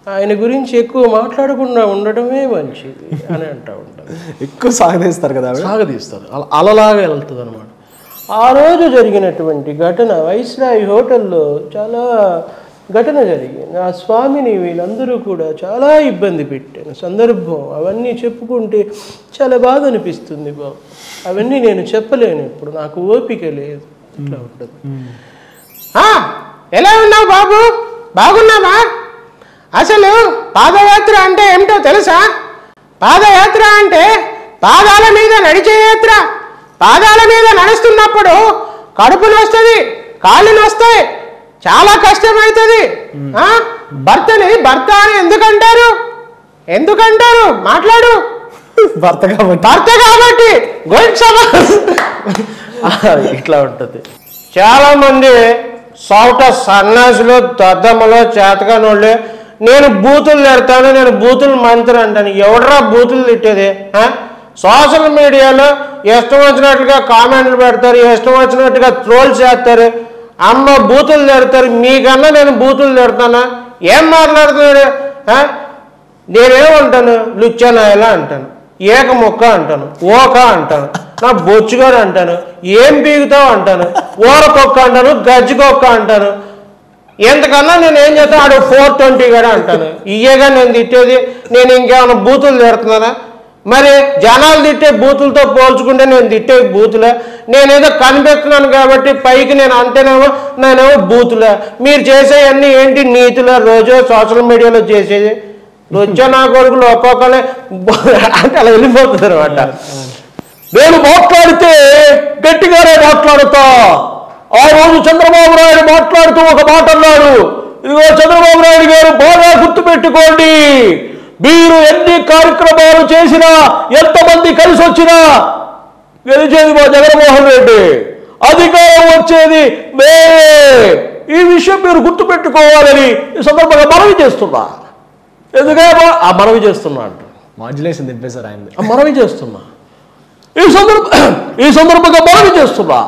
ఆయన గురించి ఎక్కువ మాట్లాడకుండా ఉండడమే మంచిది అని అంటూ ఉంటారు. ఎక్కువ సాగదీస్తారు కదా, సాగదీస్తారు. అలలాగా వెళ్తుంది అనమాట. ఆ రోజు జరిగినటువంటి ఘటన వైస్రాయ్ హోటల్లో చాలా ఘటన జరిగింది. ఆ స్వామిని వీళ్ళందరూ కూడా చాలా ఇబ్బంది పెట్టాను సందర్భం. అవన్నీ చెప్పుకుంటే చాలా బాధ అనిపిస్తుంది బాబు. అవన్నీ నేను చెప్పలేను, ఇప్పుడు నాకు ఓపిక లేదు. ఇట్లా ఉంటుంది. ఎలా ఉన్నావు బాబు? బాగున్నావా? అసలు పాదయాత్ర అంటే ఏమిటో తెలుసా? పాదయాత్ర అంటే పాదాల మీద నడిచే యాత్ర. పాదాల మీద నడుస్తున్నప్పుడు కడుపులు వస్తుంది, కాళ్ళు వస్తాయి, చాలా కష్టమవుతుంది. భర్తని భర్త అని ఎందుకంటారు? మాట్లాడు. భర్త కాబట్టి ఇట్లా ఉంటుంది. చాలా మంది సౌట సన్నాసులు, దద్దమ్మలో చేతకానోళ్ళు నేను బూతులు తిడతాను, నేను బూతులు మంత్రి అంటాను. ఎవడరా బూతులు తిట్టేది? సోషల్ మీడియాలో ఇష్టం వచ్చినట్లుగా కామెంట్లు పెడతారు, ఇష్టం వచ్చినట్టుగా ట్రోల్స్ చేస్తారు, అమ్మ బూతులు తిడతారు. మీకన్నా నేను బూతులు తిడతానా? ఏం మాట్లాడుతున్నాడు? నేనేమంటాను? లుచ్చనాయలా అంటాను, ఏక ముక్క అంటాను, ఓక అంటాను, నా బొచ్చుగాడు అంటాను, ఏం పీగుతావు అంటాను, ఊరకొక్క అంటాను, గజ్జికొక్క అంటాను. ఎంతకన్నా నేను ఏం చేస్తాను? ఆడు 420 కూడా అంటాను. ఇయ్యేగా నేను తిట్టేది. నేను ఇంకేమైనా బూతులు తిడుతున్నానా? మరి జనాలు తిట్టే బూతులతో పోల్చుకుంటే నేను తిట్టే బూతులే. నేనేదో కనిపిస్తున్నాను కాబట్టి పైకి నేను అంటేనేమో నేనేమో బూతులే. మీరు చేసేవన్నీ ఏంటి? నీతులే. రోజు సోషల్ మీడియాలో చేసేది వచ్చే నా కొడుకులు ఒక్కొక్కనే అంటే అలా వెళ్ళిపోతుంది అనమాట. నేను మాట్లాడితే గట్టిగానే మాట్లాడుతా. ఆ రోజు చంద్రబాబు నాయుడు మాట్లాడుతూ ఒక మాట అన్నాడు. ఇదిగో చంద్రబాబు నాయుడు గారు, బాగా గుర్తుపెట్టుకోండి, మీరు ఎన్ని కార్యక్రమాలు చేసినా, ఎంతమంది కలిసి వచ్చినా గెలిచేది మా జగన్మోహన్ రెడ్డి, అధికారం వచ్చేది మేమే. ఈ విషయం మీరు గుర్తుపెట్టుకోవాలని ఈ సందర్భంగా మనవి చేస్తున్నా. ఎందుకంటే మనవి చేస్తున్నా అంట, మాడ్యులేషన్ తినిపేశారు ఆయన. మనవి చేస్తున్నా, ఈ సందర్భంగా మనవి చేస్తున్నా,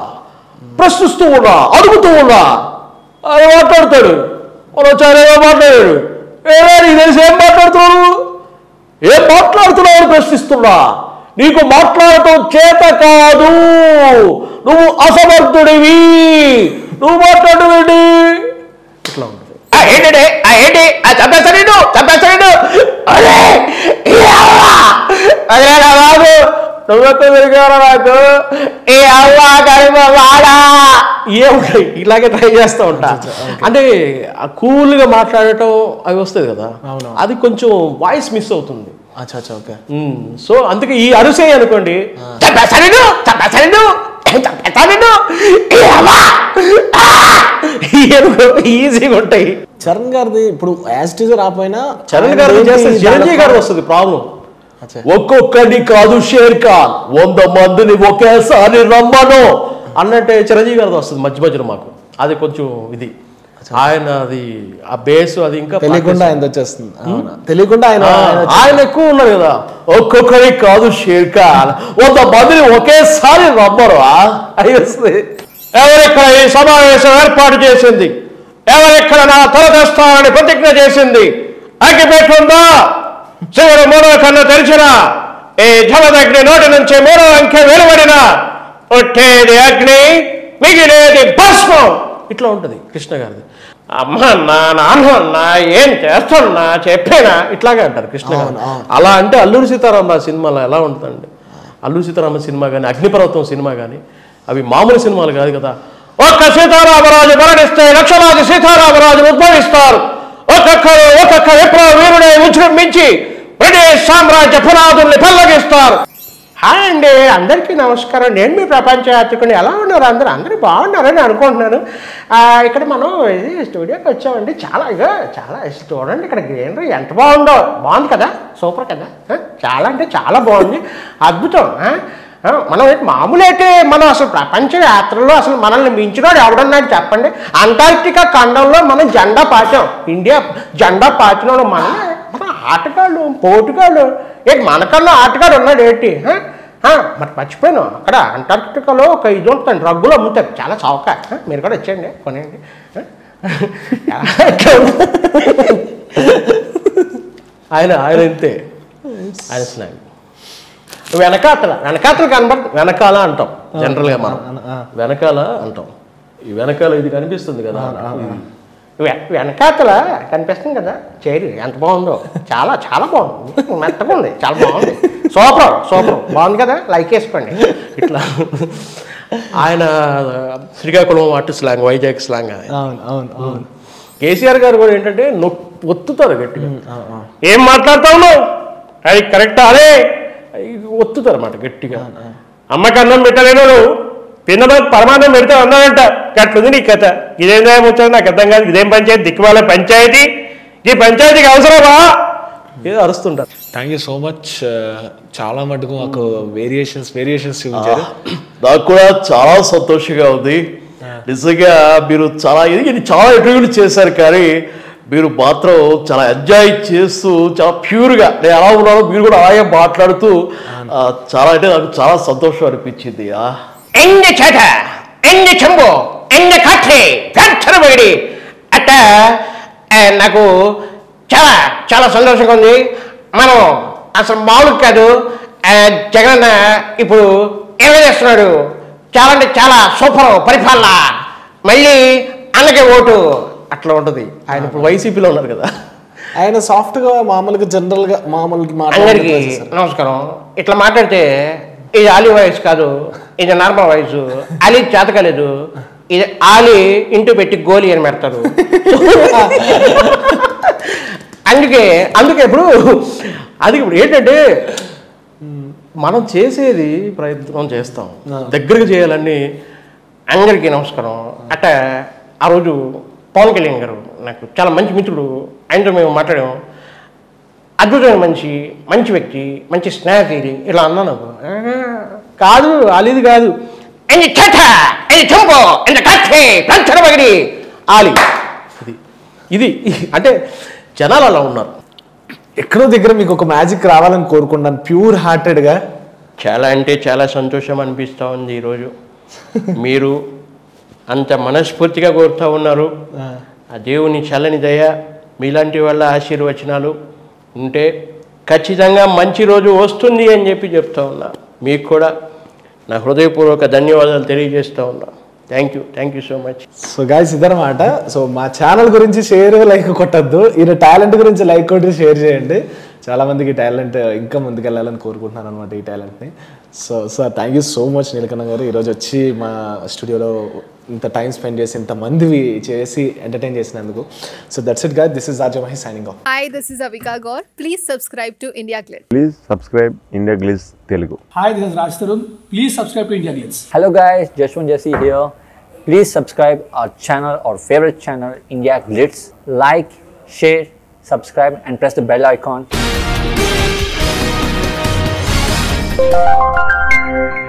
ప్రశ్నిస్తూ ఉన్నా, అడుగుతూ ఉన్నా. ఆయన మాట్లాడతాడు, మనం చాలా మాట్లాడాడు. నీకు తెలిసి ఏం మాట్లాడుతున్నావు అని ప్రశ్నిస్తున్నా. నీకు మాట్లాడటం చేత కాదు, నువ్వు అసమర్థుడివి, నువ్వు మాట్లాడవేంటి? ఇట్లా ఉంటుంది. బాబు నువ్వెప్పుడు తిరిగారా నాకు? ఏ అవ్వా వాడా ఏముంటాయి ఇలాగే ట్రై చేస్తూ ఉంటా. అంటే కూల్గా మాట్లాడటం అవి వస్తుంది కదా, అది కొంచెం వాయిస్ మిస్ అవుతుంది. ఓకే. సో అందుకే ఈ అరుసే అనుకోండి, ఈజీగా ఉంటాయి. చరణ్ గారిది ఇప్పుడు యాజ్ టీజర్ రాపోయినా చరణ్ గారు చేస్తే చిరంజీవి గారు వస్తుంది ప్రాబ్లం. ఒక్కొక్కడిని కాదు షేర్ ఖాన్ 100 మందిని ఒకేసారి రమ్మను అన్నట్టే చిరంజీవి గారిది వస్తుంది మధ్య మధ్యలో మాకు. అది కొంచెం ఇది ఆయన అది ఆ బేస్ అది ఇంకా తెలియకుండా ఆయన వచ్చేస్తుంది. తెలియకుండా ఆయన ఎక్కువ ఉన్నారు కదా. ఒక్కొక్కడి కాదు షేర్ ఖాన్ 100 మందిని ఒకేసారి రమ్మరు అయి వస్తుంది. ఎవరెక్కడ ఈ సమావేశం ఏర్పాటు చేసింది, ఎవరెక్కడ నా తల తెస్తానని ప్రతిజ్ఞ చేసింది, అగ్గిపెట్టుందా చివరి మూడవ కన్ను తెరిచిన ఈ జలదగ్ని నోటి నుంచి మూడవ అంకె వెలువడిన ఒట్టేది అగ్ని మిగిలేది భస్మం. ఇట్లా ఉంటుంది కృష్ణ గారిది. అమ్మ నా నాన్న ఏం చేస్తున్నా చెప్పేనా ఇట్లాగే అంటారు కృష్ణ గారు. అలా అంటే అల్లూరి సీతారామ సినిమాలో ఎలా ఉంటుందండి. అల్లూరి సీతారామ సినిమా కానీ అగ్నిపర్వతం సినిమా కానీ అవి మామూలు సినిమాలు కాదు కదా. ఒక్క సీతారామరాజు మరణిస్తే లక్షలాది సీతారామరాజులు ఉద్భవిస్తారు. ఒక్కొక్క విప్లవ వీరుడే విజృంభించి బ్రిటిష్ సామ్రాజ్య పునాదుల్ని పల్లగిస్తారు. హాయ్ అండి, అందరికీ నమస్కారం. నేను మీ ప్రపంచ యాత్రికుని. ఎలా ఉన్నారు అందరూ బాగున్నారని అనుకుంటున్నాను. ఇక్కడ మనం ఇది స్టూడియోకి వచ్చామండి. చాలా చూడండి ఇక్కడ గ్రీనరీ ఎంత బాగుంది కదా, సూపర్ కదా, చాలా అంటే చాలా బాగుంది, అద్భుతం. మనం మామూలు అయితే మనం అసలు ప్రపంచ యాత్రలో అసలు మనల్ని మించినోడు ఎవడన్నాడు చెప్పండి. అంటార్క్టికా ఖండంలో మనం జెండా పాచాం, ఇండియా జెండా పాచినోడు మన ఆటగాళ్ళు పోటుగాళ్ళు. ఏంటి మనకన్నా ఆటగాడు ఉన్నాడు ఏంటి? మరి మర్చిపోయాను, అక్కడ అంటార్క్టికాలో ఒక ఇది ఉంటుంది, రగ్గులు అమ్ముతారు, చాలా చౌక. మీరు కూడా వచ్చేయండి కొనేయండి. ఆయన ఇంతే, ఆయన స్లాంగ్. వెనకాతలు వెనకాల అంటాం జనరల్గా మనం, వెనకాల అంటాం. ఈ వెనకాల ఇది కనిపిస్తుంది కదా, వెనకాతల కనిపిస్తుంది కదా చైరు, ఎంత బాగుందో, చాలా చాలా బాగుంది, మెత్తగా ఉంది, చాలా బాగుంది, సూపర్ బాగుంది కదా, లైక్ వేసుకోండి. ఇట్లా ఆయన శ్రీకాకుళం అటు స్లాంగ్, వైజాగ్ స్లాంగ్. అవును. కేసీఆర్ గారు కూడా ఏంటంటే ఒత్తుతారు గట్టిగా. ఏం మాట్లాడతావు అది కరెక్టా, అదే ఒత్తుతారు అన్నమాట గట్టిగా. అమ్మకి అన్నం పెట్టలేను, పిన్నలో పరమాన్నం పెడితే అన్నాడంట. గట్లుంది నీ కథ, ఇదేం వచ్చాడు నాకు అర్థం కాదు, ఇదేం పంచాయతీ, దిక్కుమాల పంచాయతీ, ఈ పంచాయతీకి అవసరమా ఏదో అరుస్తుంటారు. Thank you so much. చాలా మటుకు మాకు వేరియేషన్స్ చూపించారు. నాకు కూడా చాలా సంతోషంగా ఉంది. నిజంగా మీరు చాలా ఇంటర్వ్యూలు చేశారు, కానీ మీరు మాత్రం చాలా ఎంజాయ్ చేస్తూ చాలా ప్యూర్గా నేను ఎలా ఉన్నానో మీరు కూడా అలాగే మాట్లాడుతూ చాలా అంటే నాకు చాలా సంతోషం అనిపించింది. ఎండ చేట, ఎండ చెంబు, ఎండ కట్టే ఫ్యాక్టరీ అట్ట నాకు చాలా చాలా సంతోషంగా ఉంది. మనం అసలు మామూలు కాదు, జగనన్న ఇప్పుడు ఏమేం చేస్తున్నాడు, చాలా అంటే చాలా సూపర్ పరిపాలన, మళ్ళీ అన్నకే ఓటు, అట్లా ఉంటుంది. ఆయన ఇప్పుడు వైసీపీలో ఉన్నారు కదా, ఆయన సాఫ్ట్గా మామూలుగా జనరల్గా అందరికీ నమస్కారం. ఇట్లా మాట్లాడితే ఇది ఆలీ వాయిస్ కాదు, ఇది నార్మల్ వాయిస్. ఆలీ చేత కాలేదు, ఇది ఆలీ ఇంటూ పెట్టి గోలీ అని పెడతారు. అందుకే ఇప్పుడు ఏంటంటే మనం చేసేది ప్రయత్నం చేస్తాం, దగ్గరకు చేయాలని. అందరికీ నమస్కారం. అట్ట ఆ రోజు పవన్ కళ్యాణ్ గారు నాకు చాలా మంచి మిత్రుడు, ఆయనతో మేము మాట్లాడాము. అద్భుతమైన మంచి వ్యక్తి, మంచి స్నేహితుడి. ఇలా అన్నా నాకు కాదు, అలీది కాదు, ఆలి ఇది అంటే జనాలు అలా ఉన్నారు. ఎక్కడో దగ్గర మీకు ఒక మ్యాజిక్ రావాలని కోరుకుంటాను, ప్యూర్ హార్టెడ్గా. చాలా అంటే చాలా సంతోషం అనిపిస్తూ ఉంది ఈరోజు. మీరు అంత మనస్ఫూర్తిగా కోరుతూ ఉన్నారు. ఆ దేవుని చల్లని దయ, మీలాంటి వాళ్ళ ఆశీర్వచనాలు ఉంటే ఖచ్చితంగా మంచి రోజు వస్తుంది అని చెప్తా ఉన్నా. మీకు కూడా నా హృదయపూర్వక ధన్యవాదాలు తెలియజేస్తూ ఉన్నా. Thank you so much. So guys ఇదన్నమాట. సో మా ఛానల్ గురించి షేర్ లైక్ కొట్టద్దు, ఈయన టాలెంట్ గురించి లైక్ కొట్టి షేర్ చేయండి. చాలామందికి టాలెంట్ ఇంకా ముందుకెళ్ళాలని కోరుకుంటున్నాను అనమాట ఈ టాలెంట్ని. So sir thank you so much Neelakanna గారు, ఈరోజు వచ్చి మా స్టూడియోలో ఇంత టైం స్పెండ్ చేసి ఇంతమంది చేసి ఎంటర్టైన్ చేసినందుకు. So that's it guys, this is RJ Mahi signing off. Hi, this is Avika Gaur. Please subscribe to India Glitz. Please subscribe India Glitz Telugu. Hi, this is Raj Tarun. Please subscribe to India Glitz. Hello guys, Jashwant Jesse here. Please subscribe our channel, our favorite channel, India Glitz. Like, share, subscribe and press the bell icon. Glitz.